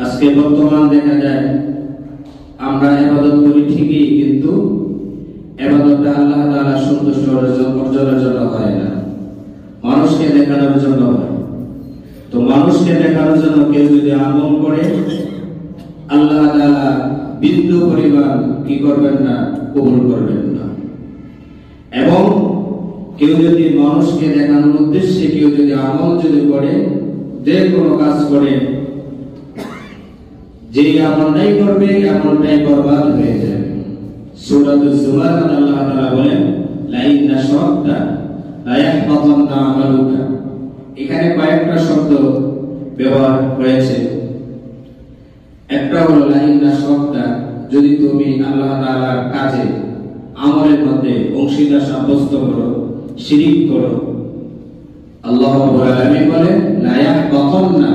আজকে বর্তমান দেখা যায় আমরা ইবাদত করি ঠিকই, কিন্তু ইবাদতটা আল্লাহ তাআলা সন্তুষ্ট অর্জনের জন্য হয় না, মানুষকে দেখানোর জন্য হয়। তো মানুষকে দেখানোর জন্য কেউ যদি আমল করে, আল্লাহ তাআলা বিন্দু পরিমাণ কি করবেন না, কবুল করবেন না। এবং কেউ যদি মানুষকে দেখানোর উদ্দেশ্যে কেউ যদি আমল যদি করে, যে কোনো কাজ করে, যে আমলটাই করবে আমলটাই বরবাদ হয়ে যাবে। সূরাতুল জুমার আল্লাহ তাআলা বলেন, লা ইন আশরাকতা লা ইয়াহবাতান্না আমালুকা। এখানে কয়েকটা শব্দ ব্যবহার হয়েছে। একটা হলো লা ইন আশরাকতা, যদি তুমি আল্লাহ তাআলার কাজে আমলের মধ্যে অংশীদার সাব্যস্ত করো, শিরিক করো, আল্লাহ রাব্বুল আলামিন বলেন লা ইয়াহবাতান্না,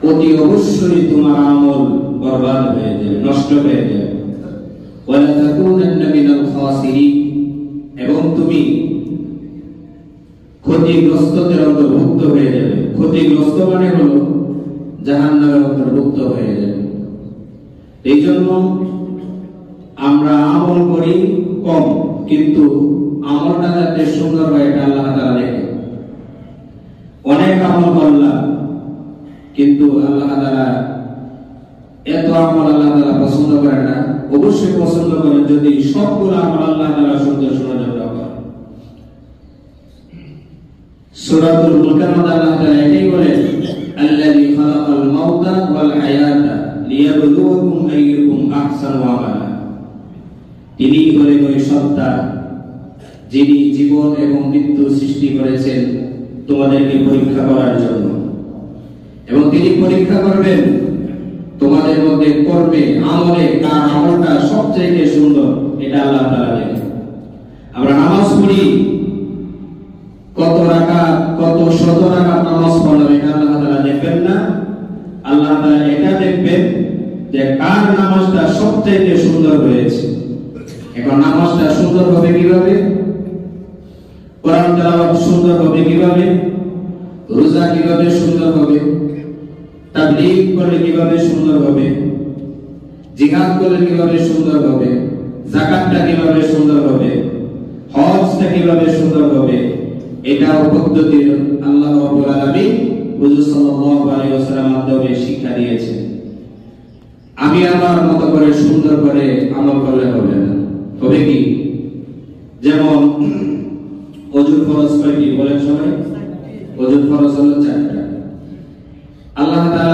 অতি অবশ্যই তোমার আমল বরবাদ হয়ে যাবে, নষ্ট হয়ে যাবে। ওয়ালা তাকুনান্না মিনাল খাসিরিন, এবং তুমি ক্ষতিগ্রস্তদের অন্তর্ভুক্ত হয়ে যাবে। ক্ষতিগ্রস্ত মানে হলো জাহান্নামের অন্তর্ভুক্ত হয়ে যাবে। এই জন্য আমরা আমল করি কম, কিন্তু আমলটা যাতে সুন্দর হয় এটা আল্লাহ তাআলা দেখে। অনেক আমল করলাম, কিন্তু আল্লাহ তাআলা এত আমল আল্লাহ তাআলা পছন্দ করেন না। অবশ্যই পছন্দ করেন যদি সবগুলো আমল আল্লাহ তাআলা সুন্দর সুন্দর করে। সূরাতুল মুলকের মধ্যে আল্লাহ তাআলা এটাই বলেন, আল্লাযী খালাকাল মাউতা ওয়াল হায়াতা লিয়াবলুয়াকুম আইয়ুকুম আহসানু আমালা। তিনি হলেন ওই সত্তা যিনি জীবন এবং মৃত্যু সৃষ্টি করেছেন তোমাদেরকে পরীক্ষা করার জন্য, এবং তিনি পরীক্ষা করবেন তোমাদের মধ্যে করবে আমলে কার আমলটা সবচেয়ে সুন্দর, এটা আল্লাহ তাআলা দেখেন। আমরা নামাজ পড়ি, কত রাকাত, কত শত রাকাত নামাজ পড়লাম, এটা আল্লাহ তাআলা দেখবেন না। আল্লাহ তাআলা এটা দেখবেন যে কার নামাজটা সবচেয়ে সুন্দর হয়েছে। এখন নামাজটা সুন্দর হবে কিভাবে, কোরআন তেলাওয়াত সুন্দর হবে কিভাবে, রোজা কিভাবে সুন্দর হবে, তাবলীগ করলে কিভাবে সুন্দর হবে, জিহাদ করলে কিভাবে সুন্দর হবে, যাকাতটা কিভাবে সুন্দর হবে, হজটা কিভাবে সুন্দর হবে, এটা পদ্ধতি আল্লাহ রাব্বুল আলামিন হুজুর সাল্লাল্লাহু আলাইহি ওয়াসাল্লামের মাধ্যমে শিক্ষা দিয়েছেন। আমি আমার মত করে সুন্দর করে আমল করলে হবে না। হবে কি, যেমন ওযুর ফরজ কয়টি বলেন সবাই? ওযুর ফরজ হলো 4টা। আল্লাহ তাআলা